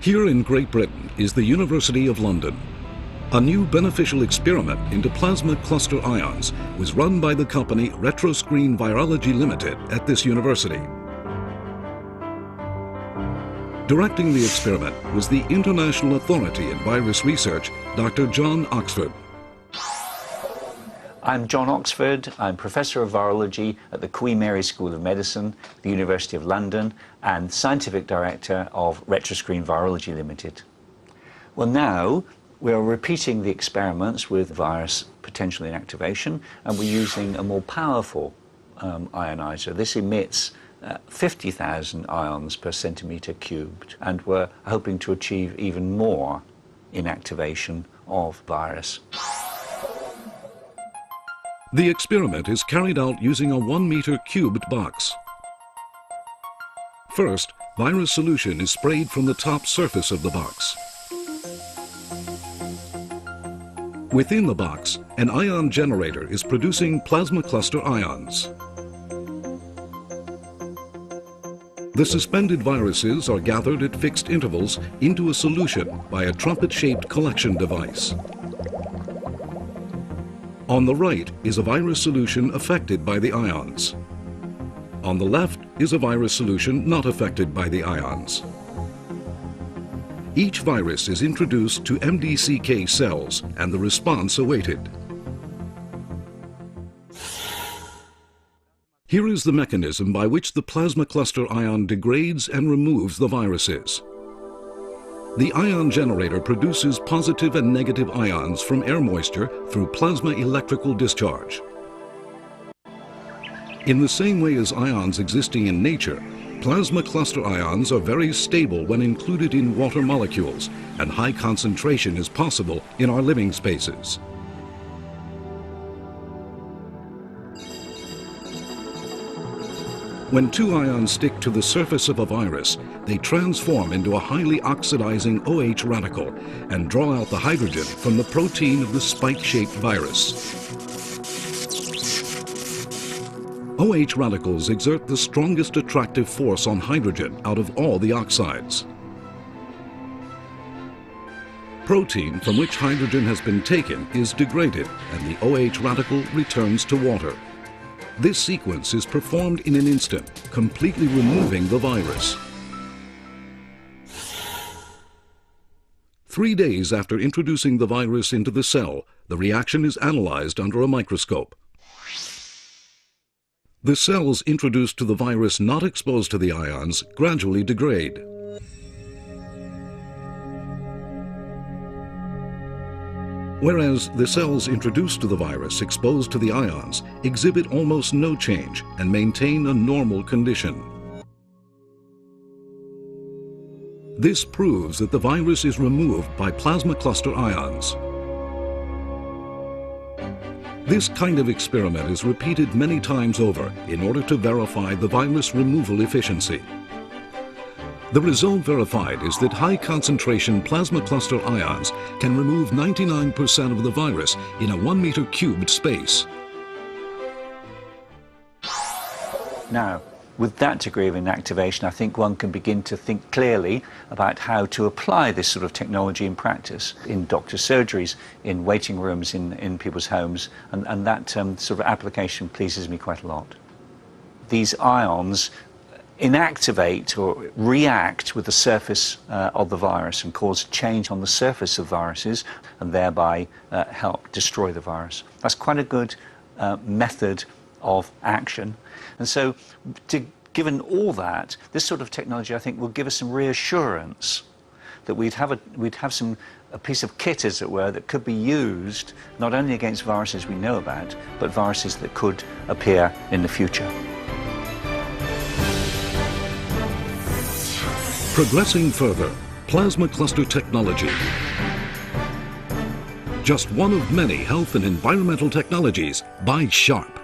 Here in Great Britain is the University of London. A new beneficial experiment into plasma cluster ions was run by the company Retroscreen Virology Limited at this university. Directing the experiment was the International Authority in Virus Research, Dr. John Oxford. I'm John Oxford. I'm Professor of Virology at the Queen Mary School of Medicine, the University of London, and Scientific Director of Retroscreen Virology Limited. Well, now we are repeating the experiments with virus potential inactivation, and we're using a more powerful ionizer. This emits 50,000 ions per centimetre cubed, and we're hoping to achieve even more inactivation of virus. The experiment is carried out using a 1-meter cubed box. First, virus solution is sprayed from the top surface of the box. Within the box, an ion generator is producing plasma cluster ions. The suspended viruses are gathered at fixed intervals into a solution by a trumpet-shaped collection device. On the right is a virus solution affected by the ions. On the left is a virus solution not affected by the ions. Each virus is introduced to MDCK cells and the response awaited. Here is the mechanism by which the plasma cluster ion degrades and removes the viruses. The ion generator produces positive and negative ions from air moisture through plasma electrical discharge. In the same way as ions existing in nature, plasma cluster ions are very stable when included in water molecules, and high concentration is possible in our living spaces. When two ions stick to the surface of a virus, they transform into a highly oxidizing OH radical and draw out the hydrogen from the protein of the spike-shaped virus. OH radicals exert the strongest attractive force on hydrogen out of all the oxides. Protein from which hydrogen has been taken is degraded, and the OH radical returns to water. This sequence is performed in an instant, completely removing the virus. 3 days after introducing the virus into the cell, the reaction is analyzed under a microscope. The cells introduced to the virus not exposed to the ions gradually degrade. Whereas the cells introduced to the virus exposed to the ions exhibit almost no change and maintain a normal condition. This proves that the virus is removed by plasma cluster ions. This kind of experiment is repeated many times over in order to verify the virus removal efficiency. The result verified is that high-concentration plasma cluster ions can remove 99% of the virus in a 1-meter cubed space. Now, with that degree of inactivation, I think one can begin to think clearly about how to apply this sort of technology in practice, in doctor surgeries, in waiting rooms, in people's homes, and that sort of application pleases me quite a lot. These ions inactivate or react with the surface of the virus and cause change on the surface of viruses and thereby help destroy the virus. That's quite a good method of action. And so, given all that, this sort of technology, I think, will give us some reassurance that we'd have a piece of kit, as it were, that could be used not only against viruses we know about, but viruses that could appear in the future. Progressing further, plasma cluster technology. Just one of many health and environmental technologies by Sharp.